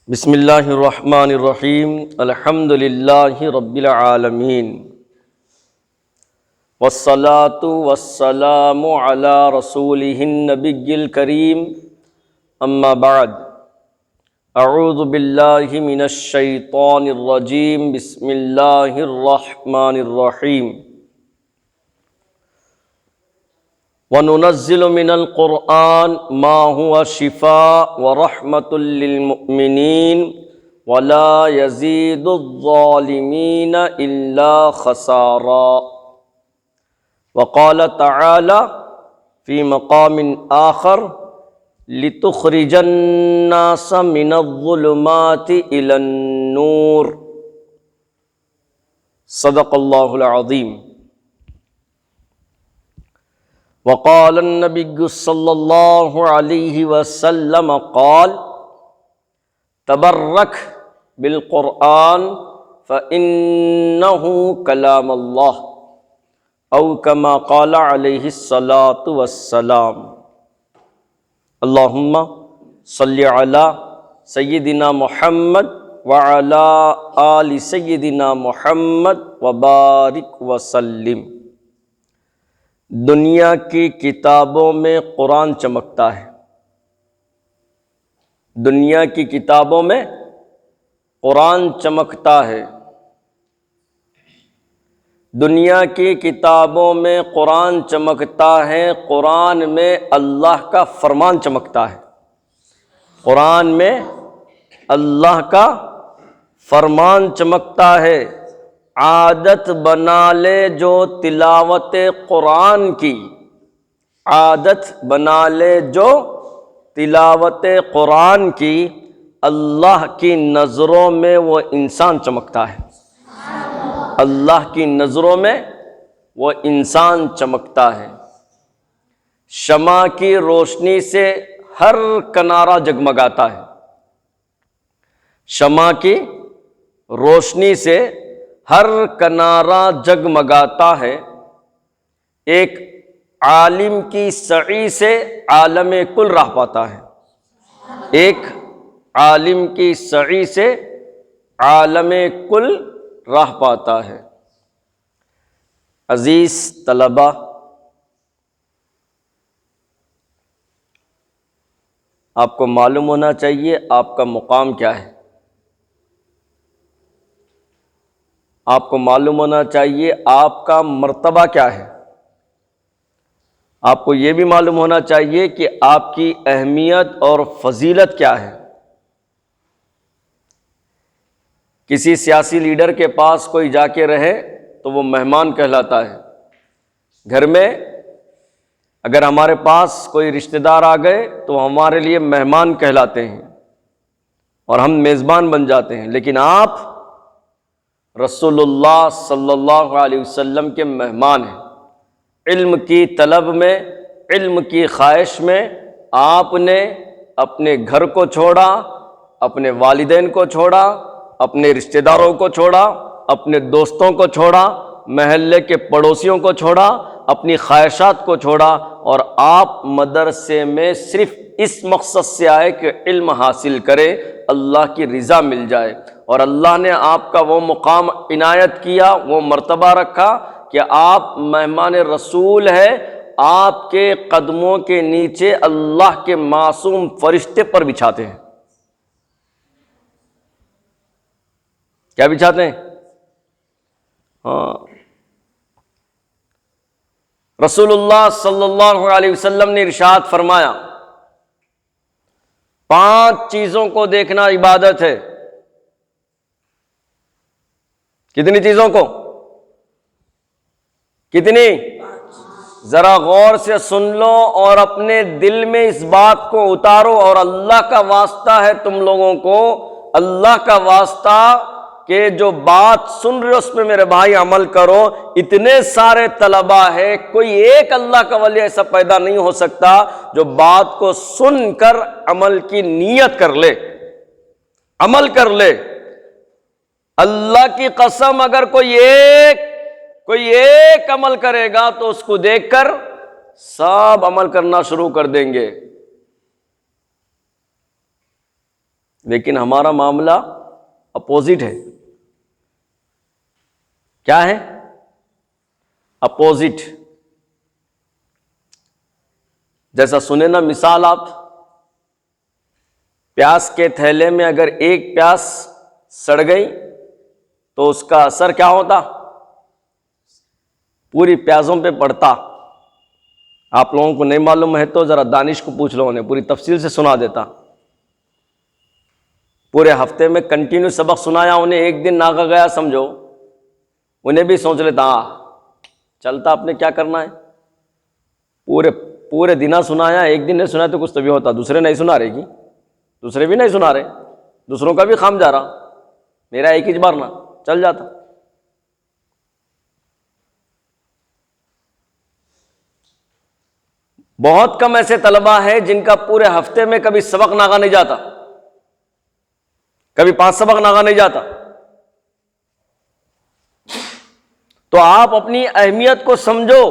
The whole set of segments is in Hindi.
बिस्मिल्लाहिर्रहमानिर्रहीम अल्हम्दुलिल्लाहि रब्बिल आलमीन वस्सलातु वस्सलामु अला रसूलिहिन नबिय्यिल करीम अम्मा बाद अऊज़ु बिल्लाहि मिनश शैतानिर रजीम बिस्मिल्लाहिर्रहमानिर्रहीम वनुनज़्ज़िलु मिनल क़ुरआन मा हुवा शिफ़ा व रहमतुल लिल मुमिनीन वला यज़ीदुज़्ज़ालिमीन इल्ला ख़सारा। वक़ाल तआला फ़ी मक़ामिन आख़र लितुख़रिजन्नास मिनज़्ज़ुलुमाति इलन्नूर। सदक़ल्लाहुल अज़ीम। वक़ाल नबिय्यु सल्लल्लाहु अलैहि वसल्लम क़ाल तबर्रक बिल क़ुरआन फ़इन्नहु कलामुल्लाह औ कमा क़ाल अलैहि सलातु वस्सलाम। अल्लाहुम्मा सल्लि अला सय्यिदिना मुहम्मद व अला आलि सय्यिदिना मुहम्मद व बारिक वसल्लिम। दुनिया की किताबों में कुरान चमकता है। दुनिया की किताबों में कुरान चमकता है। दुनिया की किताबों में कुरान चमकता है। कुरान में अल्लाह का फरमान चमकता है। कुरान में अल्लाह का फरमान चमकता है। आदत बना ले जो तिलावत कुरान की, आदत बना ले जो तिलावत कुरान की, अल्लाह की नज़रों में वो इंसान चमकता है। अल्लाह की नज़रों में वो इंसान चमकता है। शमा की रोशनी से हर किनारा जगमगाता है। शमा की रोशनी से हर किनारा जगमगाता है। एक आलिम की सई से आलम कुल राह पाता है। एक आलिम की सई से आलम कुल राह पाता है। अजीज़ तलबा, आपको मालूम होना चाहिए आपका मुकाम क्या है। आपको मालूम होना चाहिए आपका मर्तबा क्या है। आपको ये भी मालूम होना चाहिए कि आपकी अहमियत और फजीलत क्या है। किसी सियासी लीडर के पास कोई जाके रहे तो वो मेहमान कहलाता है। घर में अगर हमारे पास कोई रिश्तेदार आ गए तो हमारे लिए मेहमान कहलाते हैं और हम मेज़बान बन जाते हैं। लेकिन आप रसूलुल्लाह सल्लल्लाहु अलैहि वसल्लम के मेहमान हैं। इल्म की तलब में, इल्म की ख्वाहिश में आपने अपने घर को छोड़ा, अपने वालिदैन को छोड़ा, अपने रिश्तेदारों को छोड़ा, अपने दोस्तों को छोड़ा, महल्ले के पड़ोसियों को छोड़ा, अपनी ख्वाहिशात को छोड़ा और आप मदरसे में सिर्फ इस मकसद से आए कि इल्म हासिल करें, अल्लाह की रज़ा मिल जाए। और अल्लाह ने आपका वो मुकाम इनायत किया, वो मर्तबा रखा कि आप मेहमान रसूल है। आपके कदमों के नीचे अल्लाह के मासूम फरिश्ते पर बिछाते हैं। क्या बिछाते हैं? हाँ, रसूलुल्लाह सल्लल्लाहु अलैहि वसल्लम ने इरशाद फरमाया, 5 चीजों को देखना इबादत है। कितनी चीजों को? कितनी? जरा गौर से सुन लो और अपने दिल में इस बात को उतारो। और अल्लाह का वास्ता है तुम लोगों को, अल्लाह का वास्ता कि जो बात सुन रहे हो उस पर मेरे भाई अमल करो। इतने सारे तलबा है, कोई एक अल्लाह का वली ऐसा पैदा नहीं हो सकता जो बात को सुनकर अमल की नीयत कर ले, अमल कर ले। अल्लाह की कसम, अगर कोई एक अमल करेगा तो उसको देखकर सब अमल करना शुरू कर देंगे। लेकिन हमारा मामला अपोजिट है। क्या है? अपोजिट। जैसा सुने ना मिसाल, आप प्यास के थैले में अगर एक प्यास सड़ गई तो उसका असर क्या होता? पूरी प्याजों पे पड़ता। आप लोगों को नहीं मालूम है तो जरा दानिश को पूछ लो, उन्हें पूरी तफसील से सुना देता। पूरे हफ्ते में कंटिन्यू सबक सुनाया उन्हें, एक दिन नागा गया समझो, उन्हें भी सोच लेता चलता, आपने क्या करना है। पूरे दिना सुनाया, एक दिन नहीं सुनाया तो कुछ तभी होता। दूसरे नहीं सुना रहे, दूसरे भी नहीं सुना रहे, दूसरों का भी खाम जा रहा, मेरा एक ही बार ना चल जाता। बहुत कम ऐसे तलबा है जिनका पूरे हफ्ते में कभी सबक नागा नहीं जाता, कभी 5 सबक नागा नहीं जाता। तो आप अपनी अहमियत को समझो।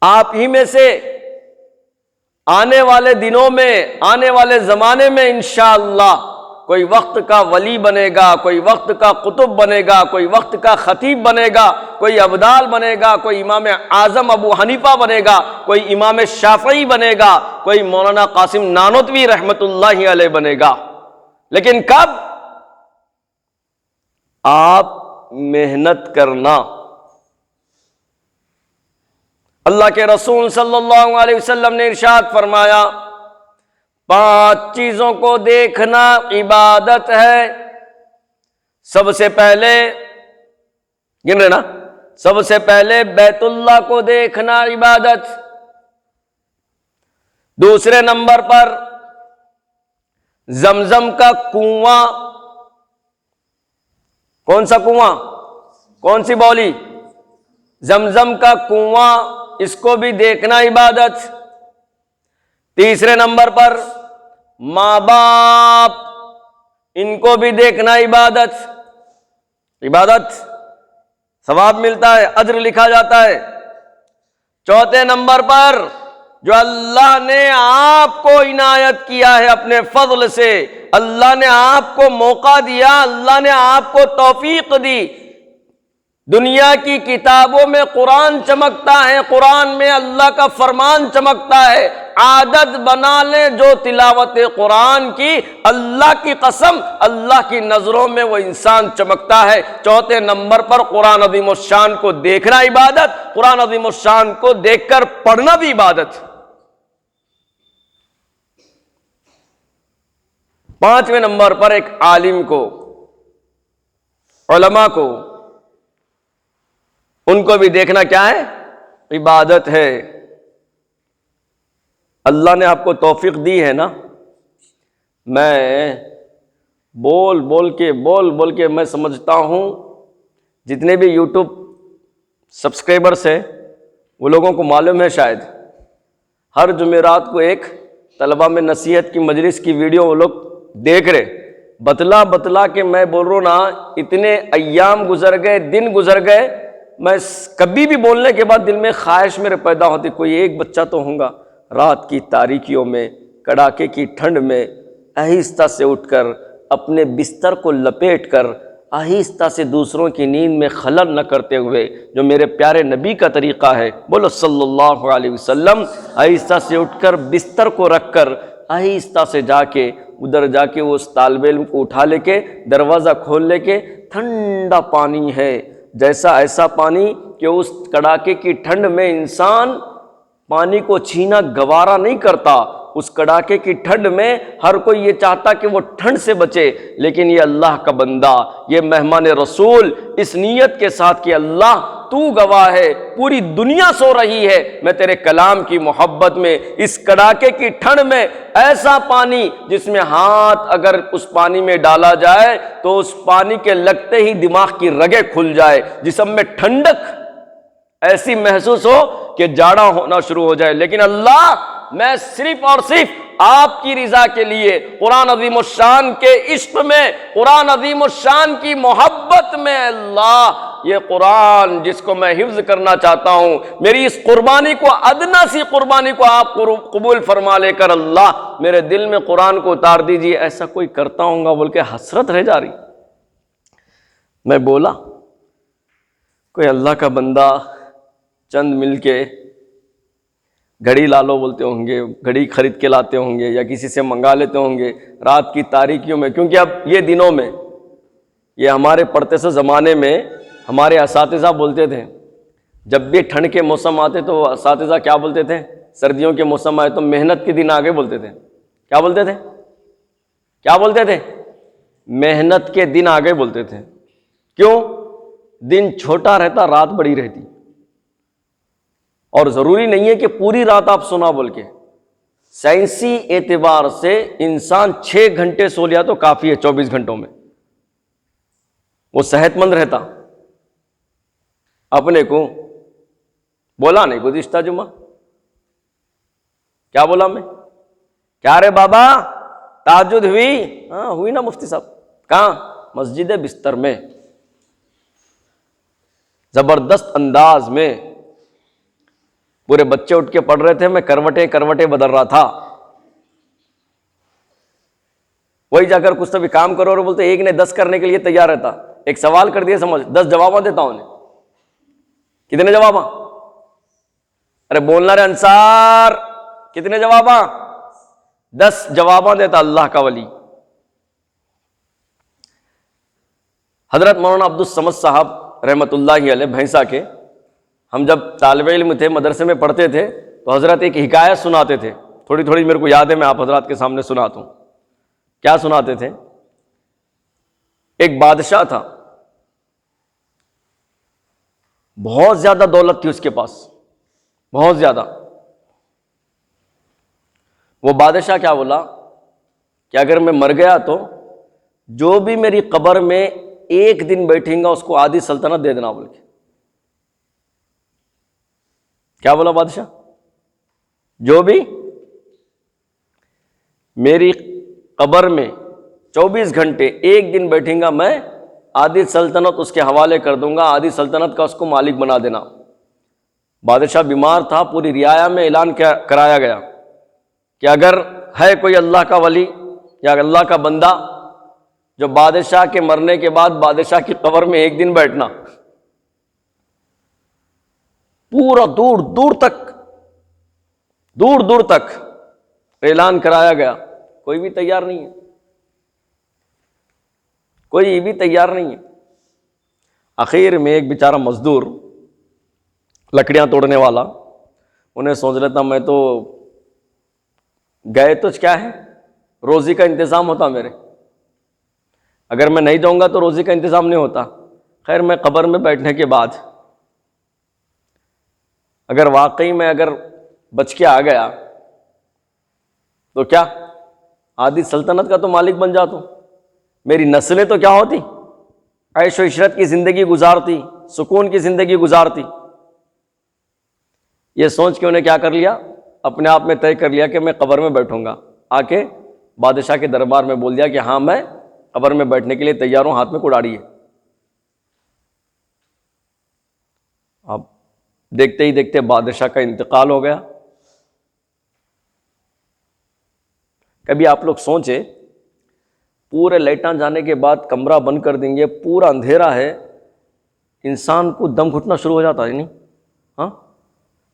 आप ही में से आने वाले दिनों में, आने वाले जमाने में इंशाअल्लाह कोई वक्त का वली बनेगा, कोई वक्त का कुतुब बनेगा, कोई वक्त का खतीब बनेगा, कोई अब्दाल बनेगा, कोई इमाम आजम अबू हनीफा बनेगा, कोई इमाम शाफई बनेगा, कोई मौलाना कासिम नानोतवी रहमतुल्लाहि अलैह बनेगा। लेकिन कब? आप मेहनत करना। अल्लाह के रसूल सल्लल्लाहु अलैहि वसल्लम ने इरशाद फरमाया, 5 चीजों को देखना इबादत है। सबसे पहले गिन रहे ना, सबसे पहले बैतुल्लाह को देखना इबादत। दूसरे नंबर पर जमजम का कुआं। कौन सा कुआं? कौन सी बौली? जमजम का कुआं, इसको भी देखना इबादत। तीसरे नंबर पर माँ बाप, इनको भी देखना इबादत। इबादत, सवाब मिलता है, अज्र लिखा जाता है। चौथे नंबर पर जो अल्लाह ने आपको इनायत किया है अपने फजल से, अल्लाह ने आपको मौका दिया, अल्लाह ने आपको तौफीक दी। दुनिया की किताबों में कुरान चमकता है, कुरान में अल्लाह का फरमान चमकता है। आदत बना ले जो तिलावत कुरान की, अल्लाह की कसम अल्लाह की नजरों में वो इंसान चमकता है। चौथे नंबर पर कुरान अज़ीम शान को देखना इबादत, कुरान अज़ीम शान को देखकर पढ़ना भी इबादत। 5वें नंबर पर एक आलिम को, उलमा को, उनको भी देखना क्या है? इबादत है। अल्लाह ने आपको तौफीक दी है ना। मैं बोल बोल के मैं समझता हूं जितने भी यूट्यूब सब्सक्राइबर्स हैं वो लोगों को मालूम है, शायद हर जुमेरात को एक तलबा में नसीहत की मजलिस की वीडियो वो लोग देख रहे। बतला के मैं बोल रहा हूं ना, इतने अय्याम गुजर गए, दिन गुजर गए, मैं कभी भी बोलने के बाद दिल में ख्वाहिश मेरे पैदा होती, कोई एक बच्चा तो होगा रात की तारीकियों में, कड़ाके की ठंड में आहिस्ता से उठकर अपने बिस्तर को लपेटकर आहिस्ता से दूसरों की नींद में खलल न करते हुए, जो मेरे प्यारे नबी का तरीक़ा है, बोलो सल्लल्लाहु अलैहि वसल्लम, आहिस्ता से उठकर बिस्तर को रखकर आहिस्ता से जाके उधर जाके वो उस तालिब इल्म को उठा लेके दरवाज़ा खोल लेके, ठंडा पानी है, जैसा ऐसा पानी कि उस कड़ाके की ठंड में इंसान पानी को छीना गवारा नहीं करता। उस कड़ाके की ठंड में हर कोई ये चाहता कि वो ठंड से बचे, लेकिन ये अल्लाह का बंदा, ये मेहमान रसूल इस नीयत के साथ कि अल्लाह तू गवाह है, पूरी दुनिया सो रही है, मैं तेरे कलाम की मोहब्बत में इस कड़ाके की ठंड में ऐसा पानी जिसमें हाथ अगर उस पानी में डाला जाए तो उस पानी के लगते ही दिमाग की रगें खुल जाए, जिस्म में ठंडक ऐसी महसूस हो कि जाड़ा होना शुरू हो जाए। लेकिन अल्लाह, मैं सिर्फ और सिर्फ आपकी रिजा के लिए, कुरान अज़ीमुश्शान के इश्क में, कुरान अज़ीमुश्शान की मोहब्बत में, अल्लाह ये कुरान जिसको मैं हिफ्ज करना चाहता हूं, मेरी इस कुर्बानी को, अदना सी कुर्बानी को आप कबूल फरमा लेकर अल्लाह मेरे दिल में कुरान को उतार दीजिए। ऐसा कोई करता होगा बोल के हसरत रह जा रही। मैं बोला कोई अल्लाह का बंदा चंद मिल के घड़ी ला लो बोलते होंगे, घड़ी खरीद के लाते होंगे या किसी से मंगा लेते होंगे रात की तारीकियों में। क्योंकि अब ये दिनों में, ये हमारे पढ़ते से ज़माने में हमारे असातिज़ा बोलते थे, जब भी ठंड के मौसम आते तो असातिज़ा क्या बोलते थे, सर्दियों के मौसम आए तो मेहनत के दिन आगे बोलते थे। क्या बोलते थे? क्या बोलते थे? मेहनत के दिन आगे बोलते थे। क्यों? दिन छोटा रहता, रात बड़ी रहती। और ज़रूरी नहीं है कि पूरी रात आप सोना बोल के, साइंसी एतबार से इंसान 6 घंटे सो लिया तो काफ़ी है 24 घंटों में, वो सेहतमंद रहता। अपने को बोला नहीं गुज़िश्ता जुमा, क्या बोला मैं? क्या रे बाबा ताजुद हुई? हाँ हुई ना मुफ्ती साहब। कहाँ? मस्जिद बिस्तर में, ज़बरदस्त अंदाज में पूरे बच्चे उठ के पढ़ रहे थे, मैं करवटें करवटें बदल रहा था। वही जाकर कुछ तो भी काम करो और बोलते एक ने 10 करने के लिए तैयार रहता। एक सवाल कर दिया समझ, 10 जवाब देता उन्हें। कितने जवाब? अरे बोलना रे अंसार, कितने जवाब? 10 जवाब देता अल्लाह का वली। हजरत मौलाना अब्दुल समद साहब रहमतुल्लाहि अलैह भैंसा के, हम जब तालिबे इल्म थे, मदरसे में पढ़ते थे, तो हजरत एक हिकायत सुनाते थे। थोड़ी थोड़ी मेरे को याद है, मैं आप हजरत के सामने सुनाता हूं। क्या सुनाते थे? एक बादशाह था, बहुत ज्यादा दौलत थी उसके पास, बहुत ज्यादा। वो बादशाह क्या बोला कि अगर मैं मर गया तो जो भी मेरी कब्र में एक दिन बैठेगा उसको आधी सल्तनत दे देना बोल के। क्या बोला बादशाह? जो भी मेरी कब्र में 24 घंटे एक दिन बैठेगा मैं आधी सल्तनत उसके हवाले कर दूंगा, आधी सल्तनत का उसको मालिक बना देना। बादशाह बीमार था, पूरी रियाया में ऐलान कराया गया कि अगर है कोई अल्लाह का वली या अल्लाह का बंदा जो बादशाह के मरने के बाद बादशाह की कब्र में एक दिन बैठना, पूरा दूर दूर तक ऐलान कराया गया। कोई भी तैयार नहीं है, कोई भी तैयार नहीं है। आखिर में एक बेचारा मजदूर लकड़ियां तोड़ने वाला, उन्हें सोच लेता मैं तो गए तो क्या है, रोजी का इंतजाम होता मेरे, अगर मैं नहीं जाऊंगा तो रोजी का इंतजाम नहीं होता। खैर मैं कब्र में बैठने के बाद अगर वाकई में अगर बच के आ गया तो क्या आधी सल्तनत का तो मालिक बन जाता हूं। मेरी नस्लें तो क्या होती, ऐशो इशरत की जिंदगी गुजारती, सुकून की जिंदगी गुजारती। ये सोच के उन्हें क्या कर लिया, अपने आप में तय कर लिया कि मैं कब्र में बैठूंगा। आके बादशाह के दरबार में बोल दिया कि हाँ मैं कब्र में बैठने के लिए तैयार हूं, हाथ में कुड़ाड़ी है। अब देखते ही देखते बादशाह का इंतकाल हो गया। कभी आप लोग सोचे, पूरे लाइटां जाने के बाद कमरा बंद कर देंगे, पूरा अंधेरा है, इंसान को दम घुटना शुरू हो जाता है नहीं? हाँ,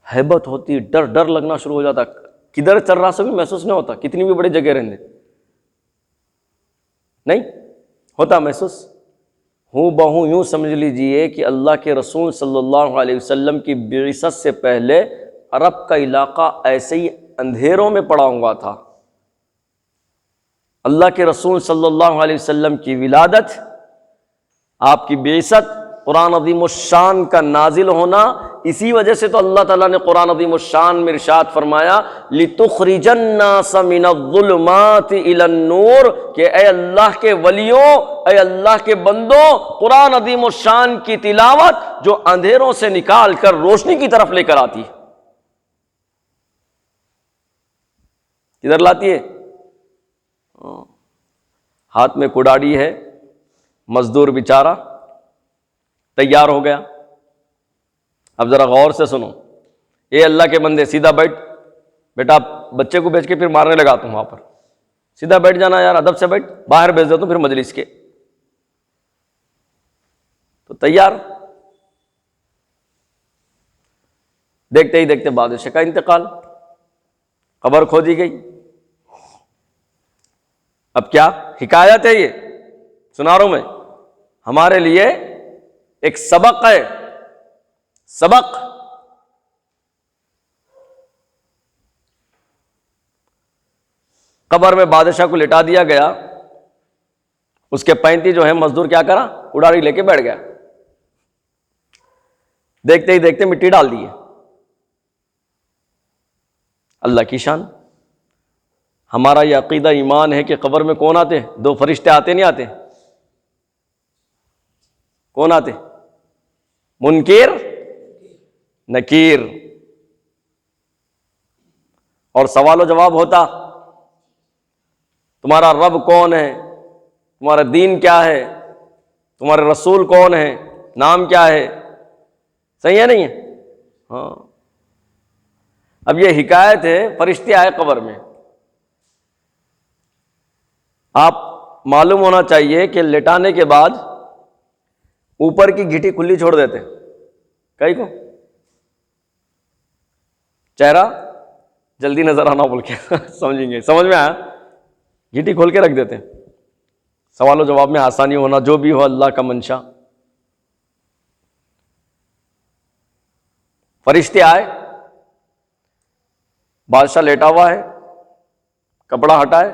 हैबत होती, डर डर लगना शुरू हो जाता, किधर चल रहा से भी महसूस नहीं होता, कितनी भी बड़ी जगह रहने नहीं होता महसूस। हूँ बहू यूं समझ लीजिए कि अल्लाह के रसूल सल्लल्लाहु अलैहि वसल्लम की बिअसत से पहले अरब का इलाका ऐसे ही अंधेरों में पड़ा हुआ था। अल्लाह के रसूल सल्लल्लाहु अलैहि वसल्लम की विलादत, आपकी बिअसत, कुरान अज़ीम शान का नाजिल होना, इसी वजह से तो अल्लाह ताला ने कुरान अज़ीम शान में इरशाद फरमाया लितुखरिजन्नास मिनज़्ज़ुलुमाति इलन-नूर, कि ए अल्लाह के वलियों, ए अल्लाह के बंदों, कुरान अज़ीम शान की तिलावत जो अंधेरों से निकाल कर रोशनी की तरफ लेकर आती है। किधर लाती है? हाथ में कुड़ाड़ी है, मजदूर बेचारा तैयार हो गया। अब जरा गौर से सुनो, ये अल्लाह के बंदे सीधा बैठ, बेटा बच्चे को बेच के फिर मारने लगा तुम वहां पर, सीधा बैठ जाना यार, अदब से बैठ, बाहर भेज दो तो फिर मजलिस के। तो तैयार। देखते ही देखते बादशाह का इंतकाल, कब्र खोदी गई। अब क्या हिकायत है ये, सुना रहा हूं मैं, हमारे लिए एक सबक है, सबक। कब्र में बादशाह को लिटा दिया गया, उसके 35 जो है मजदूर क्या करा, उड़ारी लेके बैठ गया। देखते ही देखते मिट्टी डाल दी है। अल्लाह की शान। हमारा यह अकीदा ईमान है कि कब्र में कौन आते, दो फरिश्ते आते नहीं आते, कौन आते, मुनकिर नकीर। और सवाल और जवाब होता, तुम्हारा रब कौन है, तुम्हारा दीन क्या है, तुम्हारे रसूल कौन है, नाम क्या है, सही है नहीं है। हाँ, अब ये हिकायत है, फरिश्ते आए कब्र में। आप मालूम होना चाहिए कि लेटाने के बाद ऊपर की घिटी खुली छोड़ देते, कहीं को चेहरा जल्दी नजर आना बोल के समझेंगे, समझ में आया, घिटी खोल के रख देते। सवालों जवाब में आसानी होना, जो भी हो अल्लाह का मंशा। फरिश्ते आए, बादशाह लेटा हुआ है, कपड़ा हटाए,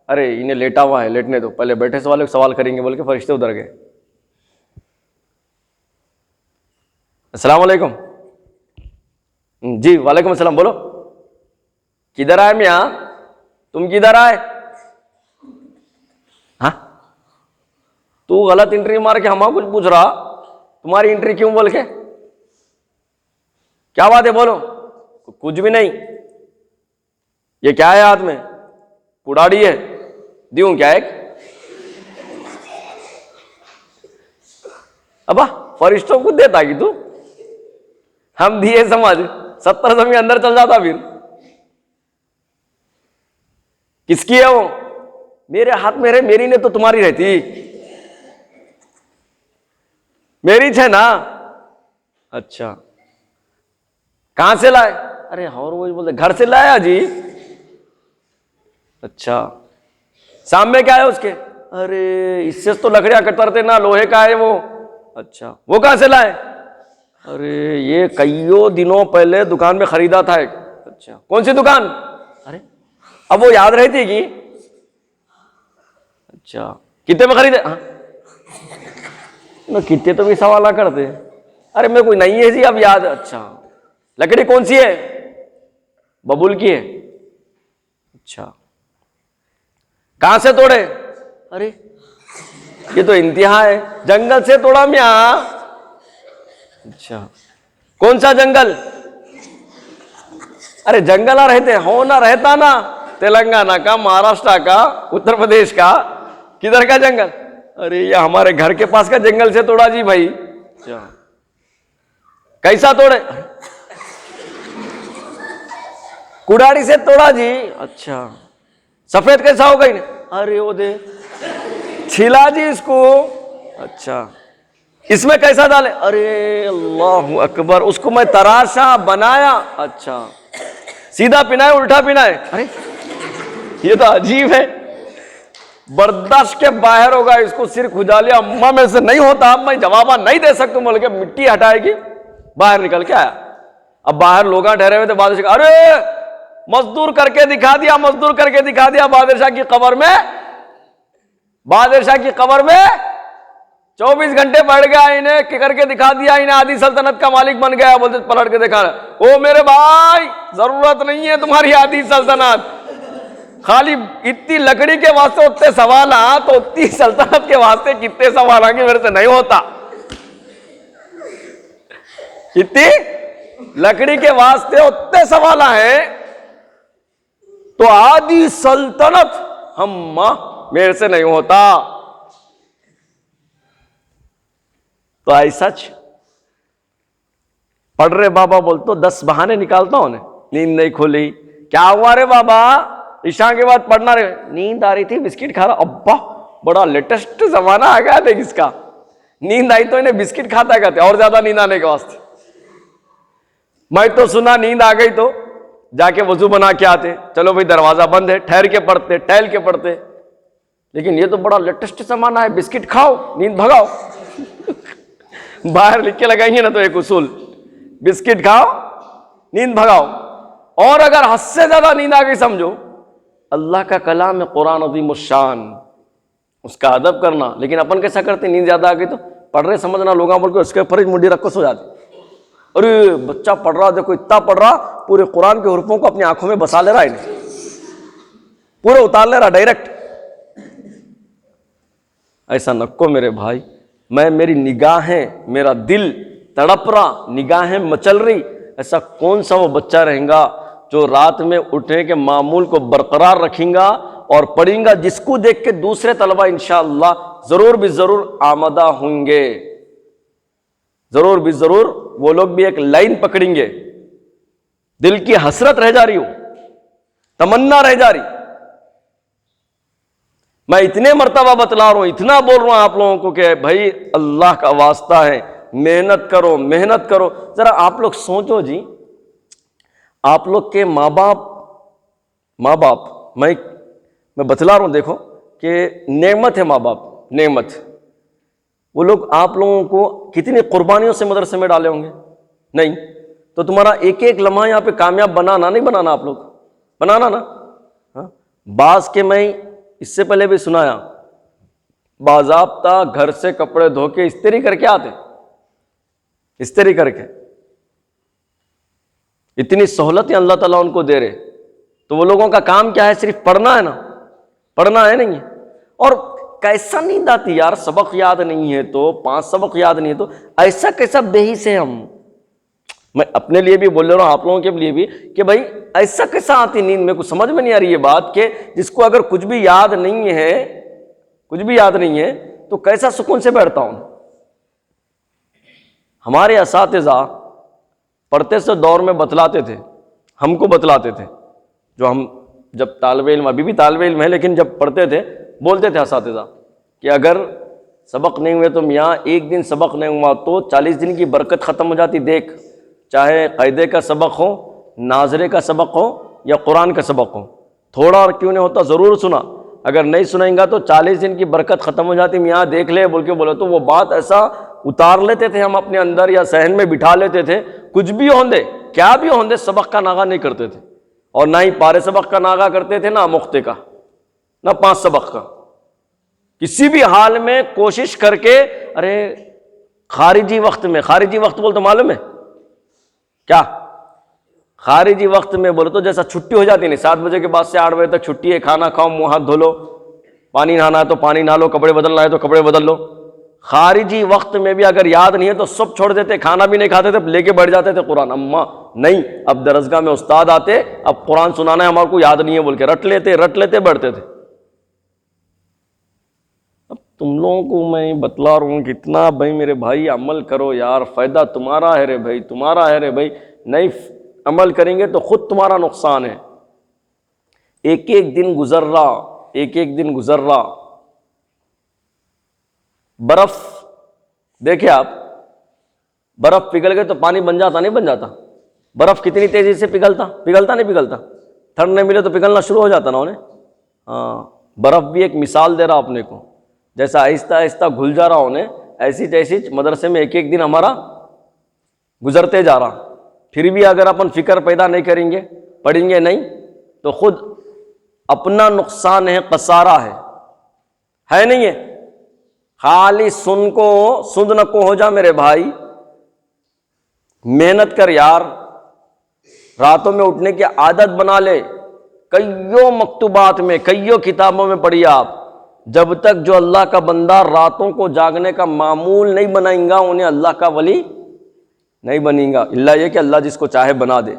अरे इन्हें लेटा हुआ है, लेटने दो, पहले बैठे सवाल सवाल करेंगे बोल के फरिश्ते उधर गए। अस्सलाम वालेकुम। जी वालेकुम अस्सलाम, बोलो किधर आए मियाँ, तुम किधर आए। हाँ, तू गलत एंट्री मार के हमारा कुछ पूछ रहा, तुम्हारी एंट्री क्यों बोल के, क्या बात है बोलो। कुछ भी नहीं, ये क्या है हाथ में, कुड़ाड़ी है, दूं क्या एक। अबा फरिश्तों को देता कि तू, हम दिए समझ 70 समय अंदर चल जाता फिर। किसकी है वो, मेरे हाथ में रहे, मेरी ने तो तुम्हारी रहती, मेरी है ना। अच्छा कहां से लाए, अरे और वो बोलते घर से लाया जी। अच्छा सामने क्या है उसके, अरे इससे तो लकड़ियां कतरते ना, लोहे का है वो। अच्छा वो कहां से लाए, अरे ये कईयों दिनों पहले दुकान में खरीदा था एक। अच्छा कौन सी दुकान, अरे अब वो याद रहती कि, अच्छा कितने में खरीदे, हाँ कितने तो भी सवाल करते, अरे मैं कोई नहीं है जी अब याद। अच्छा लकड़ी कौन सी है, बबूल की है। अच्छा कहां से तोड़े, अरे ये तो इंतहा है, जंगल से तोड़ा मियां। अच्छा कौन सा जंगल, अरे जंगल रहते हो ना, रहता ना, तेलंगाना का, महाराष्ट्र का, उत्तर प्रदेश का, किधर का जंगल, अरे ये हमारे घर के पास का जंगल से तोड़ा जी भाई। अच्छा कैसा तोड़े, कुड़ाड़ी से तोड़ा जी। अच्छा सफेद कैसा हो गई, अरे वो दे छिला जी इसको। अच्छा इसमें कैसा डाले, अरे अल्लाह अकबर, उसको मैं तराशा बनाया। अच्छा सीधा पिनाए उल्टा पिनाए, अरे ये तो अजीब है, बर्दाश्त के बाहर होगा, इसको सिर खुजा लिया, अम्मा मेरे से नहीं होता, अब मैं जवाब नहीं दे सकता बोल के मिट्टी हटाएगी, बाहर निकल के आया। अब बाहर लोग ठहरे हुए थे, बादशाह अरे मजदूर करके दिखा दिया, मजदूर करके दिखा दिया, बादशाह की कब्र में, बादशाह की कब्र में 24 घंटे बैठ गया, इन्हें करके दिखा दिया, इन्हें आधी सल्तनत का मालिक बन गया। बोलते पलट के देखा, ओ मेरे भाई जरूरत नहीं है तुम्हारी आधी सल्तनत, खाली इतनी लकड़ी के वास्ते उतने सवाल आ, तो उतनी सल्तनत के वास्ते कितने सवाल आएंगे, मेरे से नहीं होता। इतनी लकड़ी के वास्ते उतने सवाल हैं, तो आधी सल्तनत हम मेरे से नहीं होता। तो ऐसा पढ़ रहे बाबा बोल तो 10 बहाने निकालता हूं, नींद नहीं खुली, क्या हुआ रे बाबा, ईशा के बाद पढ़ना रे, नींद आ रही थी, बिस्किट खा रहा, अब्बा बड़ा लेटेस्ट जमाना आ गया था किसका, नींद आई तो इन्हें बिस्किट खाता कहते और ज्यादा नींद आने के वास्ते। मैं तो सुना नींद आ गई तो जाके वजू बना के आते, चलो भाई दरवाजा बंद है, ठहर के पढ़ते, टहल के पढ़ते, लेकिन ये तो बड़ा लेटेस्ट जमाना है, बिस्किट खाओ नींद भगाओ। बाहर लिख के लगाएंगे ना तो एक उसूल, बिस्किट खाओ नींद भगाओ। और अगर हद से ज्यादा नींद आ गई समझो, अल्लाह का कलाम है कुरान अज़ीम शान, उसका अदब करना। लेकिन अपन कैसा करते, नींद ज्यादा आ गई तो पढ़ रहे समझना, लोग बोल के उसके ऊपर मुंडी रख सो जाते, अरे बच्चा पढ़ रहा, देखो इतना पढ़ रहा, पूरे कुरान के हुर्फों को अपनी आंखों में बसा ले रहा है, पूरे उतार ले रहा डायरेक्ट। ऐसा नको मेरे भाई, मेरी निगाहें, मेरा दिल तड़प रहा, निगाहें मचल रही, ऐसा कौन सा वो बच्चा रहेगा जो रात में उठने के मामूल को बरकरार रखेगा और पढ़ेगा, जिसको देख के दूसरे तलबा इंशाअल्लाह जरूर भी जरूर आमदा होंगे, जरूर भी जरूर वो लोग भी एक लाइन पकड़ेंगे। दिल की हसरत रह जा रही हो, तमन्ना रह जा रही। मैं इतने मर्तबा बतला रहा हूं, इतना बोल रहा हूं आप लोगों को कि भाई अल्लाह का वास्ता है, मेहनत करो, मेहनत करो। जरा आप लोग सोचो जी, आप लोग के माँ बाप मैं बतला रहा हूं, देखो कि नेमत है माँ बाप, नेमत। वो लोग आप लोगों को कितनी कुर्बानियों से मदरसे में डाले होंगे, नहीं तो तुम्हारा एक एक लम्हा यहाँ पे कामयाब बनाना, नहीं बनाना, आप लोग बनाना ना। हाँ, बाज के मैं इससे पहले भी सुनाया, बाज़ाब्ता घर से कपड़े धो के इस्त्री करके आते, इस्त्री करके, इतनी सहूलतें अल्लाह ताला उनको दे रहे, तो वो लोगों का काम क्या है, सिर्फ पढ़ना है ना, पढ़ना है नहीं। और कैसा नींद आती यार, सबक याद नहीं है तो, 5 सबक याद नहीं है तो, ऐसा कैसा बेहिस है हम। मैं अपने लिए भी बोल रहा हूं, आप लोगों के लिए भी, कि भाई ऐसा कैसा आती नींद, में कुछ समझ में नहीं आ रही है बात, कि जिसको अगर कुछ भी याद नहीं है, कुछ भी याद नहीं है तो कैसा सुकून से बैठता हूं। हमारे असातिज़ा पढ़ते से दौर में बतलाते थे, हमको बतलाते थे, जो हम जब तालिबे इल्म, अभी भी तालिबे इल्म है, लेकिन जब पढ़ते थे बोलते थे असातिज़ा कि अगर सबक नहीं हुए तो मियाँ, एक दिन सबक नहीं हुआ तो 40 दिन की बरकत ख़त्म हो जाती। देख, चाहे क़ैदे का सबक हो, नाजरे का सबक हो या कुरान का सबक हो, थोड़ा और क्यों नहीं होता ज़रूर सुना, अगर नहीं सुनाएंगा तो 40 दिन की बरकत ख़त्म हो जाती। मियाँ देख ले बोल के बोले तो वो बात ऐसा उतार लेते थे हम अपने अंदर, या सहन में बिठा लेते थे, कुछ भी होंदे, क्या भी होंदे, सबक का नागा नहीं करते थे, और ना ही पारे सबक का नागा करते थे, ना मुख्ते का, ना 5 सबक का। किसी भी हाल में कोशिश करके, अरे खारिजी वक्त में, खारिजी वक्त बोल तो मालूम है क्या, खारिजी वक्त में बोलो तो जैसा छुट्टी हो जाती नहीं, 7 बजे के बाद से 8 बजे तक छुट्टी है, खाना खाओ, मुंह हाथ धो लो, पानी नहाना है तो पानी नहा लो, कपड़े बदलना है तो कपड़े बदल लो। खारिजी वक्त में भी अगर याद नहीं है तो सब छोड़ देते, खाना भी नहीं खाते थे, लेके बैठ जाते थे कुरान। अम्मा नहीं, अब दरसगाह में उस्ताद आते, अब कुरान सुनाना है, हमारे को याद नहीं है बोल के रट लेते बैठते थे। अब तुम लोगों को मैं बतला रहा हूँ कितना, भाई मेरे भाई अमल करो यार, फायदा तुम्हारा है रे भाई, तुम्हारा है रे भाई। नहीं अमल करेंगे तो खुद तुम्हारा नुकसान है। एक एक दिन गुजर रहा, एक एक दिन गुजर रहा। बर्फ देखे आप, बर्फ पिघल गए तो पानी बन जाता, नहीं बन जाता? बर्फ कितनी तेजी से पिघलता नहीं पिघलता? ठंड नहीं मिले तो पिघलना शुरू हो जाता ना उन्हें। हाँ, बर्फ भी एक मिसाल दे रहा अपने को, जैसा आहिस्ता आहिस्ता घुल जा रहा उन्हें, ऐसी तैसी मदरसे में एक एक दिन हमारा गुजरते जा रहा। फिर भी अगर अपन फिक्र पैदा नहीं करेंगे, पढ़ेंगे नहीं, तो खुद अपना नुकसान है, कसारा है नहीं है? खाली सुन न को हो जा मेरे भाई, मेहनत कर यार, रातों में उठने की आदत बना ले। कईयों मकतूबात में, कईयों किताबों में पढ़िए आप, जब तक जो अल्लाह का बंदा रातों को जागने का मामूल नहीं बनाएगा, उन्हें अल्लाह का वली नहीं बनेगा, इल्ला ये कि अल्लाह जिसको चाहे बना दे।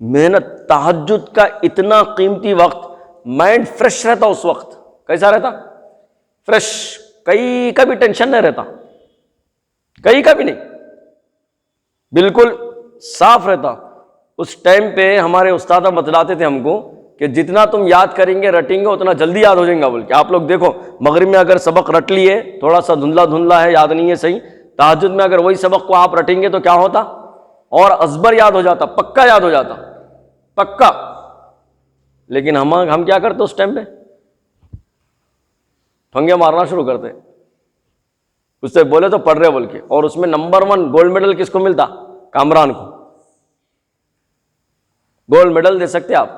मेहनत, तहज्जुद का इतना कीमती वक्त, माइंड फ्रेश रहता उस वक्त। कैसा रहता? फ्रेश। कहीं का भी टेंशन नहीं रहता, कहीं का भी नहीं, बिल्कुल साफ रहता। उस टाइम पे हमारे उस्ताद बतलाते थे हमको कि जितना तुम याद करेंगे रटेंगे उतना जल्दी याद हो जाएगा बोल के। आप लोग देखो मगरिब में अगर सबक रट लिए, थोड़ा सा धुंधला धुंधला है, याद नहीं है सही, तहज्जुद में अगर वही सबक को आप रटेंगे तो क्या होता, और अजबर याद हो जाता, पक्का याद हो जाता, पक्का। लेकिन हम क्या करते उस टाइम पे, फंगे मारना शुरू करते, उससे बोले तो पढ़ रहे बोल के। और उसमें नंबर 1 गोल्ड मेडल किसको मिलता, कामरान को गोल्ड मेडल दे सकते आप,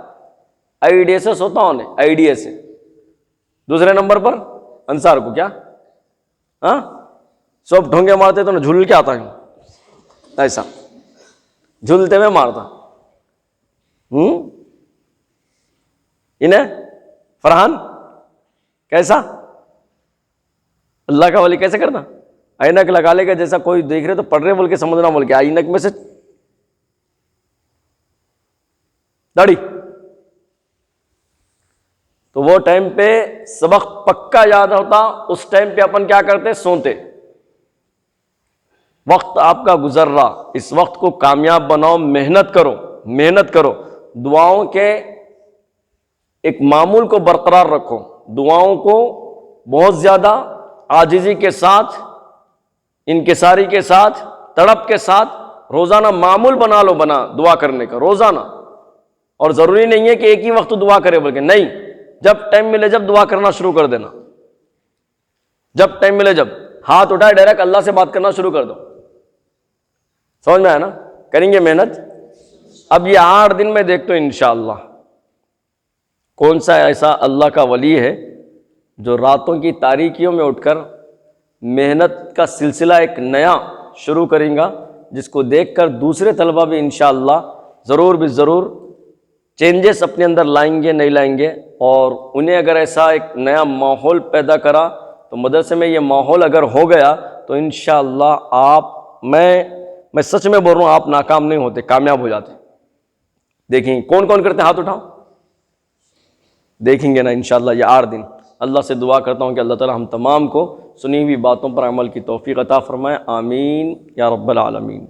आईडीएसएस होता होने, आईडीएस। दूसरे नंबर पर अंसार को क्या, हाँ सब ढोंगे मारते तो ना झूल के आता है, ऐसा झूलते में मारता। इन्हें फरहान कैसा, अल्लाह का वली कैसे करता, ऐनक लगा लेगा, जैसा कोई देख रहे तो पढ़ रहे बोल के समझना बोल के, ऐनक में से दाढ़ी। तो वो टाइम पे सबक पक्का याद होता, उस टाइम पे अपन क्या करते, सोते। वक्त आपका गुजर रहा, इस वक्त को कामयाब बनाओ, मेहनत करो, मेहनत करो, दुआओं के एक मामूल को बरकरार रखो, दुआओं को बहुत ज्यादा आजिजी के साथ, इनकिसारी के साथ, तड़प के साथ रोजाना मामूल बना लो, बना दुआ करने का रोजाना। और जरूरी नहीं है कि एक ही वक्त दुआ करे बोल के, नहीं, जब टाइम मिले जब दुआ करना शुरू कर देना, जब टाइम मिले जब हाथ उठाए डायरेक्ट अल्लाह से बात करना शुरू कर दो। समझ में आया ना, करेंगे मेहनत। अब ये 8 दिन में देखते हो इंशाअल्लाह कौन सा ऐसा अल्लाह का वली है जो रातों की तारीकियों में उठकर मेहनत का सिलसिला एक नया शुरू करेगा, जिसको देखकर दूसरे तलबा भी इंशाअल्लाह ज़रूर भी ज़रूर चेंजेस अपने अंदर लाएंगे, नहीं लाएंगे। और उन्हें अगर ऐसा एक नया माहौल पैदा करा तो मदरसे में ये माहौल अगर हो गया तो इंशाअल्लाह आप, मैं सच में बोल रहा हूँ, आप नाकाम नहीं होते, कामयाब हो जाते। देखेंगे कौन कौन करते, हाथ उठाओ, देखेंगे ना इंशाअल्लाह ये 8 दिन। अल्लाह से दुआ करता हूँ कि अल्लाह ताला हम तमाम को सुनी हुई बातों पर अमल की तौफीक अता फरमाए। आमीन या रब्बल आलमीन।